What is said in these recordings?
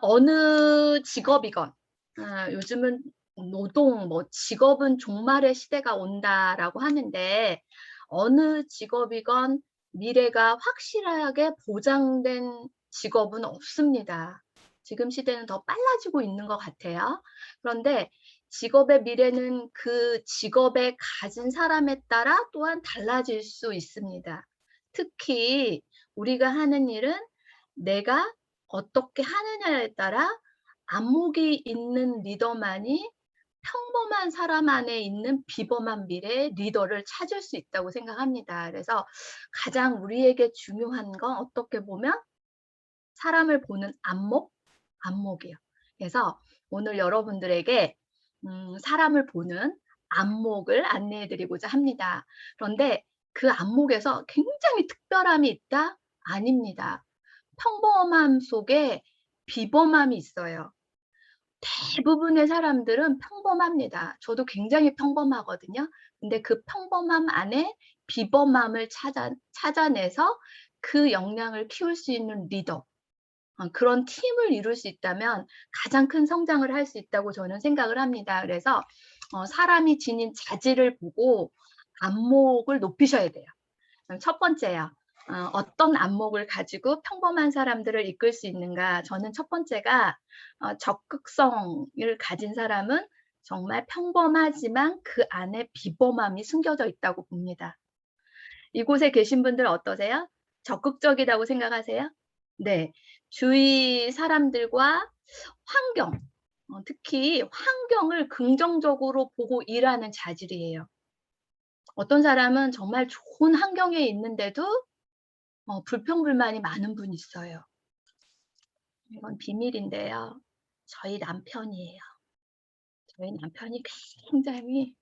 어느 직업이건 요즘은 노동 직업은 종말의 시대가 온다라고 하는데 어느 직업이건 미래가 확실하게 보장된 직업은 없습니다. 지금 시대는 더 빨라지고 있는 것 같아요. 그런데 직업의 미래는 그 직업에 가진 사람에 따라 또한 달라질 수 있습니다. 특히 우리가 하는 일은 내가 어떻게 하느냐에 따라 안목이 있는 리더만이 평범한 사람 안에 있는 비범한 미래의 리더를 찾을 수 있다고 생각합니다. 그래서 가장 우리에게 중요한 건 어떻게 보면 사람을 보는 안목이에요. 그래서 오늘 여러분들에게 사람을 보는 안목을 안내해 드리고자 합니다. 그런데 그 안목에서 굉장히 특별함이 있다? 아닙니다. 평범함 속에 비범함이 있어요. 대부분의 사람들은 평범합니다. 저도 굉장히 평범하거든요. 근데 그 평범함 안에 비범함을 찾아내서 그 역량을 키울 수 있는 리더, 그런 팀을 이룰 수 있다면 가장 큰 성장을 할 수 있다고 저는 생각을 합니다. 그래서 사람이 지닌 자질을 보고 안목을 높이셔야 돼요. 첫 번째요. 어떤 안목을 가지고 평범한 사람들을 이끌 수 있는가. 저는 첫 번째가 적극성을 가진 사람은 정말 평범하지만 그 안에 비범함이 숨겨져 있다고 봅니다. 이곳에 계신 분들 어떠세요? 적극적이라고 생각하세요? 네. 주위 사람들과 환경, 특히 환경을 긍정적으로 보고 일하는 자질이에요. 어떤 사람은 정말 좋은 환경에 있는데도 불평불만이 많은 분이 있어요. 이건 비밀인데요. 저희 남편이에요. 저희 남편이 굉장히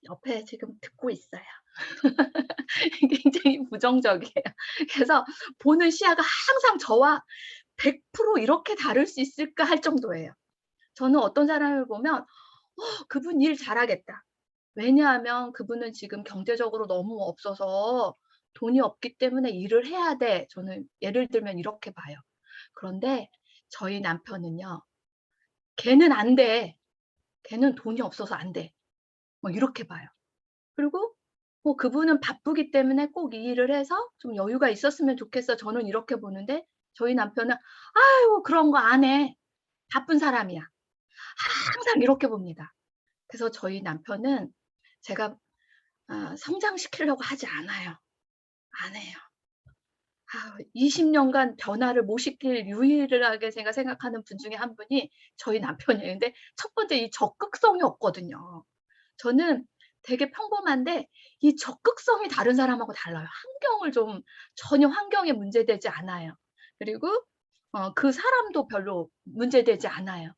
옆에 지금 듣고 있어요. 굉장히 부정적이에요. 그래서 보는 시야가 항상 저와 100% 이렇게 다를 수 있을까 할 정도예요. 저는 어떤 사람을 보면 '그분 일 잘하겠다.' 왜냐하면 그분은 지금 경제적으로 너무 없어서 '돈이 없기 때문에 일을 해야 돼.' 저는 예를 들면 이렇게 봐요. 그런데 저희 남편은요. '걔는 안 돼. 걔는 돈이 없어서 안 돼.' 뭐 이렇게 봐요. 그리고 그분은 바쁘기 때문에 꼭 이 일을 해서 좀 여유가 있었으면 좋겠어. 저는 이렇게 보는데 저희 남편은 "아유 그런 거 안 해. 바쁜 사람이야." 항상 이렇게 봅니다. 그래서 저희 남편은 제가 성장시키려고 하지 않아요. 안 해요. 20 년간 변화를 못 시킬 유일하게 제가 생각하는 분 중에 한 분이 저희 남편이에요. 근데 첫 번째 이 적극성이 없거든요. 저는 되게 평범한데 이 적극성이 다른 사람하고 달라요. 환경을 좀 전혀 환경에 문제되지 않아요. 그리고 그 사람도 별로 문제되지 않아요.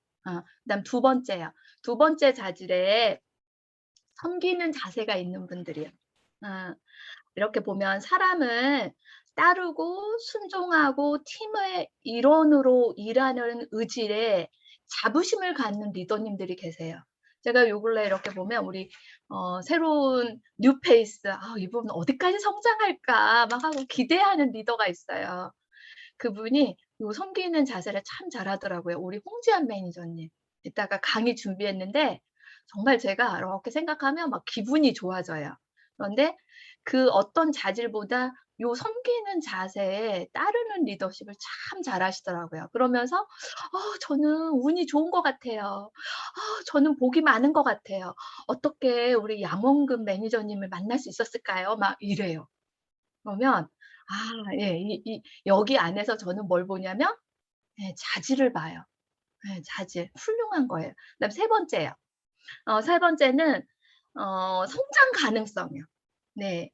그다음 두 번째요. 두 번째 자질에 섬기는 자세가 있는 분들이요. 어 이렇게 보면 사람을 따르고 순종하고 팀의 일원으로 일하는 의지에 자부심을 갖는 리더님들이 계세요. 제가 요 근래 이렇게 보면 우리 새로운 뉴 페이스 '아 이분 어디까지 성장할까.' 막 하고 기대하는 리더가 있어요. 그분이 요 섬기는 자세를 참 잘하더라고요. 우리 홍지연 매니저님. 이따가 강의 준비했는데 정말 제가 이렇게 생각하면 막 기분이 좋아져요. 그런데 그 어떤 자질보다 요 섬기는 자세에 따르는 리더십을 참 잘하시더라고요. 그러면서 저는 운이 좋은 것 같아요. 저는 복이 많은 것 같아요. 어떻게 우리 양원근 매니저님을 만날 수 있었을까요?' 막 이래요. 그러면 예 여기 안에서 저는 뭘 보냐면 자질을 봐요. 자질. 훌륭한 거예요. 그다음 세 번째요. 세 번째는 성장 가능성이요. 네.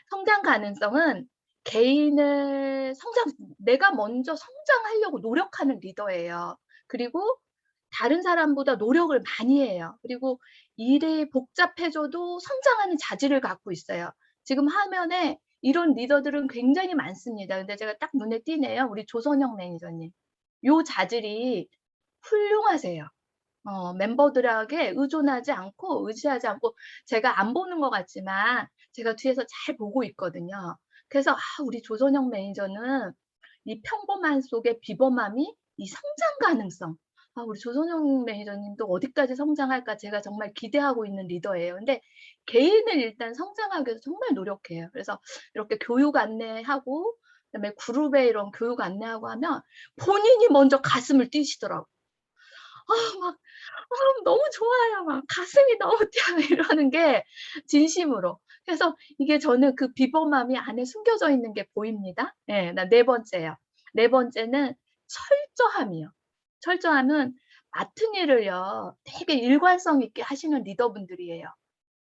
성장 가능성은 개인의 성장 내가 먼저 성장하려고 노력하는 리더예요. 그리고 다른 사람보다 노력을 많이 해요. 그리고 일이 복잡해져도 성장하는 자질을 갖고 있어요. 지금 화면에 이런 리더들은 굉장히 많습니다. 근데 제가 딱 눈에 띄네요. 우리 조선영 매니저님. 요 자질이 훌륭하세요. 멤버들에게 의존하지 않고 의지하지 않고 제가 안 보는 것 같지만 제가 뒤에서 잘 보고 있거든요. 그래서 우리 조선영 매니저는 이 평범함 속에 비범함이 이 성장 가능성. 우리 조선영 매니저님도 어디까지 성장할까 제가 정말 기대하고 있는 리더예요. 근데 개인을 일단 성장하기 위해서 정말 노력해요. 그래서 이렇게 교육 안내하고 그다음에 그룹에 이런 교육 안내하고 하면 본인이 먼저 가슴을 뛰시더라고요. 막 너무 좋아요. 막 가슴이 너무 뛰어요. 이러는 게 진심으로. 그래서 이게 저는 그 비범함이 안에 숨겨져 있는 게 보입니다. 예. 네 번째요. 네 번째는 철저함이요. 철저함은 맡은 일을요 되게 일관성 있게 하시는 리더분들이에요.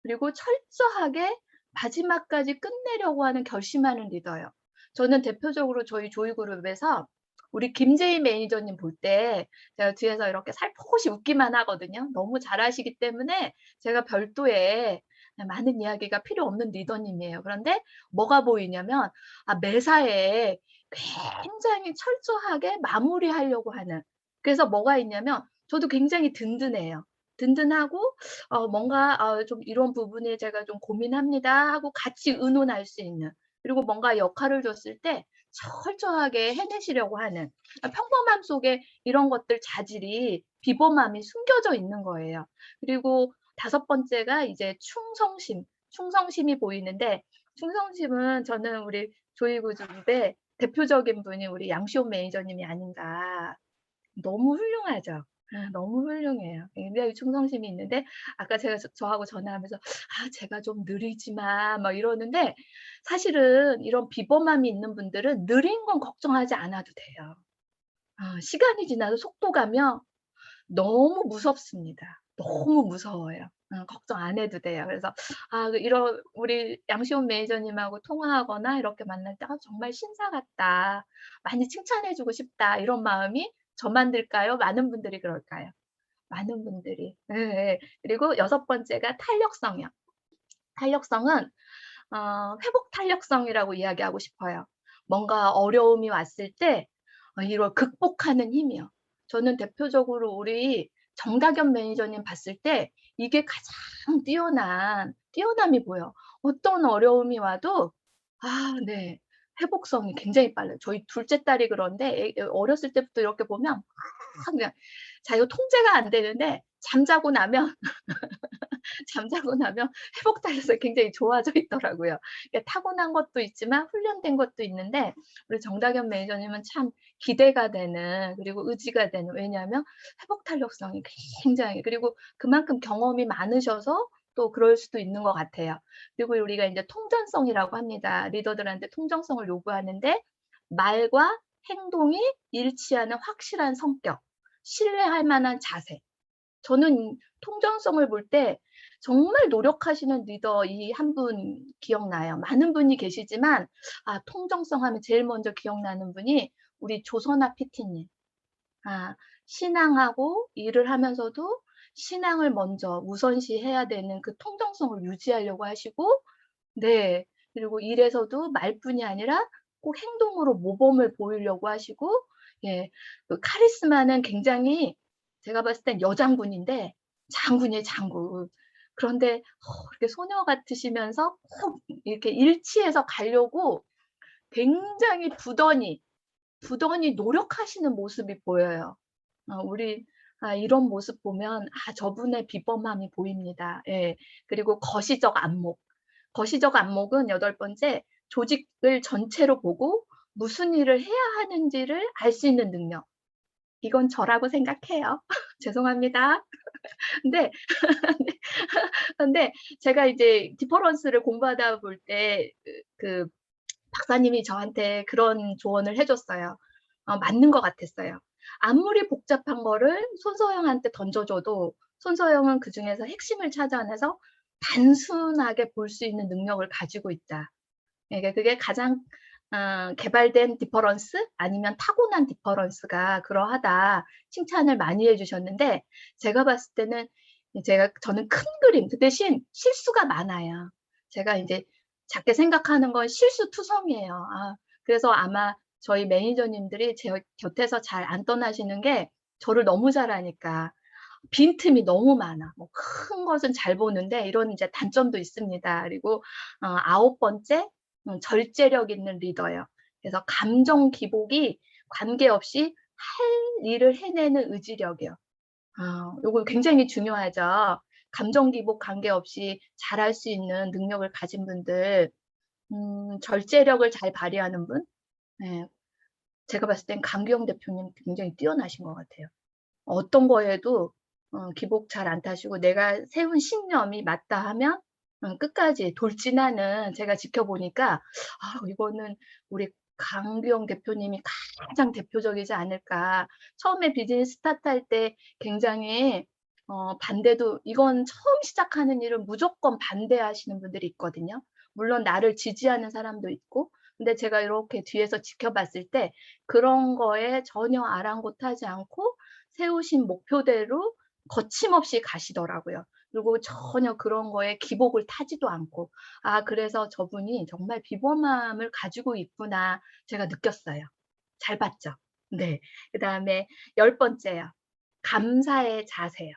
그리고 철저하게 마지막까지 끝내려고 하는 결심하는 리더예요. 저는 대표적으로 저희 조이그룹에서 우리 김재희 매니저님 볼 때 제가 뒤에서 이렇게 살포시 웃기만 하거든요. 너무 잘하시기 때문에 제가 별도의 많은 이야기가 필요 없는 리더님이에요. 그런데 뭐가 보이냐면 매사에 굉장히 철저하게 마무리하려고 하는, 그래서 뭐가 있냐면 저도 굉장히 든든해요. 든든하고 뭔가 좀 "이런 부분에 제가 좀 고민합니다." 하고 같이 의논할 수 있는, 그리고 뭔가 역할을 줬을 때 철저하게 해내시려고 하는, 평범함 속에 이런 것들 자질이 비범함이 숨겨져 있는 거예요. 그리고 다섯 번째가 이제 충성심. 충성심이 보이는데, 충성심은 저는 우리 조이구룹의 대표적인 분이 우리 양시호 매니저님이 아닌가. 너무 훌륭하죠. 너무 훌륭해요. 굉장히 충성심이 있는데, 아까 제가 저하고 전화하면서 제가 좀 느리지만." 막 이러는데, 사실은 이런 비범함이 있는 분들은 느린 건 걱정하지 않아도 돼요. 시간이 지나도 속도가며 너무 무섭습니다. 너무 무서워요. 걱정 안 해도 돼요. 그래서 이런 우리 양시온 매니저님하고 통화하거나 이렇게 만날 때 '아 정말 신사 같다. 많이 칭찬해 주고 싶다.' 이런 마음이 저만 들까요? 많은 분들이 그럴까요? 많은 분들이. 예예. 그리고 여섯 번째가 탄력성이요. 탄력성은 회복 탄력성이라고 이야기하고 싶어요. 뭔가 어려움이 왔을 때 이걸 극복하는 힘이요. 저는 대표적으로 우리 정다겸 매니저님 봤을 때 이게 가장 뛰어남이 보여. 어떤 어려움이 와도 네. 회복성이 굉장히 빨라요. 저희 둘째 딸이 그런데 어렸을 때부터 이렇게 보면 그냥 자기가 통제가 안 되는데 잠자고 나면 회복 탄력성이 굉장히 좋아져 있더라고요. 그러니까 타고난 것도 있지만 훈련된 것도 있는데, 우리 정다겸 매니저님은 참 기대가 되는, 그리고 의지가 되는, 왜냐하면 회복 탄력성이 굉장히, 그리고 그만큼 경험이 많으셔서 또 그럴 수도 있는 것 같아요. 그리고 우리가 인제 통전성이라고 합니다. 리더들한테 통정성을 요구하는데, 말과 행동이 일치하는 확실한 성격, 신뢰할 만한 자세. 저는 통전성을 볼 때 정말 노력하시는 리더 이 한 분 기억나요. 많은 분이 계시지만 통정성 하면 제일 먼저 기억나는 분이 우리 조선아 PT님. 신앙하고 일을 하면서도 신앙을 먼저 우선시해야 되는 그 통정성을 유지하려고 하시고, 네. 그리고 일에서도 말뿐이 아니라 꼭 행동으로 모범을 보이려고 하시고, 예. 그 카리스마는 굉장히, 제가 봤을 땐 여장군인데 장군이에요, 장군. 그런데 이렇게 소녀 같으시면서 꼭 이렇게 일치해서 가려고 굉장히 부단히 노력하시는 모습이 보여요. 우리 이런 모습 보면 저분의 비범함이 보입니다. 예. 그리고 거시적 안목. 거시적 안목은 여덟 번째, 조직을 전체로 보고 무슨 일을 해야 하는지를 알 수 있는 능력. 이건 저라고 생각해요. 죄송합니다. 근데 근데 제가 이제 디퍼런스를 공부하다 볼 때 그 박사님이 저한테 그런 조언을 해 줬어요. 맞는 것 같았어요. 아무리 복잡한 거를 손서영한테 던져 줘도 손서영은 그중에서 핵심을 찾아내서 단순하게 볼 수 있는 능력을 가지고 있다. 그러니까 그게 가장 개발된 디퍼런스 아니면 타고난 디퍼런스가 그러하다, 칭찬을 많이 해 주셨는데, 제가 봤을 때는 저는 큰 그림, 그 대신 실수가 많아요. 제가 인제 작게 생각하는 건 실수투성이에요. 그래서 아마 저희 매니저님들이 제 곁에서 잘 안 떠나시는 게 저를 너무 잘 아니까. 빈틈이 너무 많아. 뭐 큰 것은 잘 보는데 이런 이제 단점도 있습니다. 그리고 아홉 번째, 절제력 있는 리더예요. 그래서 감정 기복이 관계없이 할 일을 해내는 의지력이요. 요거 굉장히 중요하죠. 감정 기복 관계없이 잘할 수 있는 능력을 가진 분들, 절제력을 잘 발휘하는 분, 예, 제가 봤을 땐 강규영 대표님 굉장히 뛰어나신 것 같아요. 어떤 거에도 기복 잘 안 타시고 내가 세운 신념이 맞다 하면 끝까지 돌진하는, 제가 지켜보니까 이거는 우리 강규영 대표님이 가장 대표적이지 않을까. 처음에 비즈니스 스타트할 때 굉장히 반대도, 이건 처음 시작하는 일은 무조건 반대하시는 분들이 있거든요. 물론 나를 지지하는 사람도 있고. 근데 제가 이렇게 뒤에서 지켜봤을 때 그런 거에 전혀 아랑곳하지 않고 세우신 목표대로 거침없이 가시더라고요. 그리고 전혀 그런 거에 기복을 타지도 않고. 그래서 저분이 정말 비범함을 가지고 있구나 제가 느꼈어요. 잘 봤죠? 네. 그다음에 10번째요. 감사의 자세요.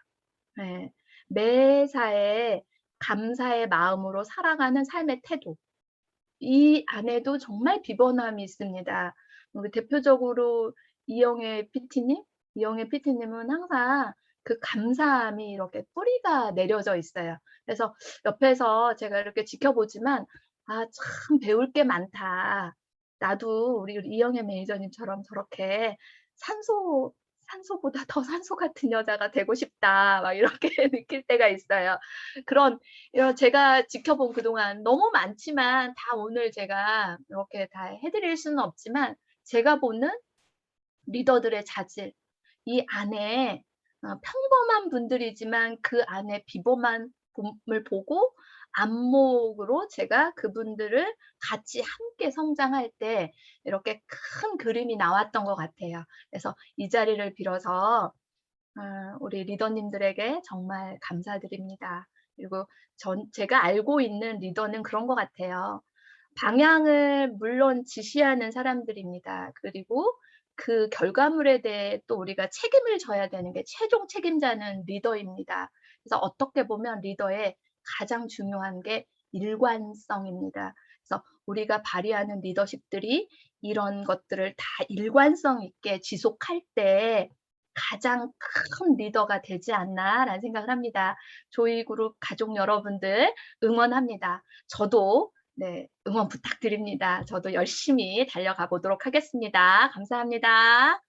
예. 매사에 감사의 마음으로 살아가는 삶의 태도. 이 안에도 정말 비번함이 있습니다. 우리 대표적으로 이영애 PT님? 이영애 PT님은 항상 그 감사함이 이렇게 뿌리가 내려져 있어요. 그래서 옆에서 제가 이렇게 지켜보지만 '아 참 배울 게 많다. 나도 우리 이영애 매니저님처럼 저렇게 산소 산소보다 더 산소 같은 여자가 되고 싶다.' 막 이렇게 느낄 때가 있어요. 그런 제가 지켜본 그동안 너무 많지만 다 오늘 제가 이렇게 다 해 드릴 수는 없지만, 제가 보는 리더들의 자질, 이 안에 평범한 분들이지만 그 안에 비범한 봄을 보고 안목으로 제가 그분들을 같이 함께 성장할 때 이렇게 큰 그림이 나왔던 것 같아요. 그래서 이 자리를 빌어서 우리 리더님들에게 정말 감사드립니다. 그리고 제가 알고 있는 리더는 그런 것 같아요. 방향을 물론 지시하는 사람들입니다. 그리고 그 결과물에 대해 또 우리가 책임을 져야 되는 게 최종 책임자는 리더입니다. 그래서 어떻게 보면 리더의 가장 중요한 게 일관성입니다. 그래서 우리가 발휘하는 리더십들이 이런 것들을 다 일관성 있게 지속할 때 가장 큰 리더가 되지 않나라는 생각을 합니다. 조이그룹 가족 여러분들 응원합니다. 저도, 네, 응원 부탁드립니다. 저도 열심히 달려가 보도록 하겠습니다. 감사합니다.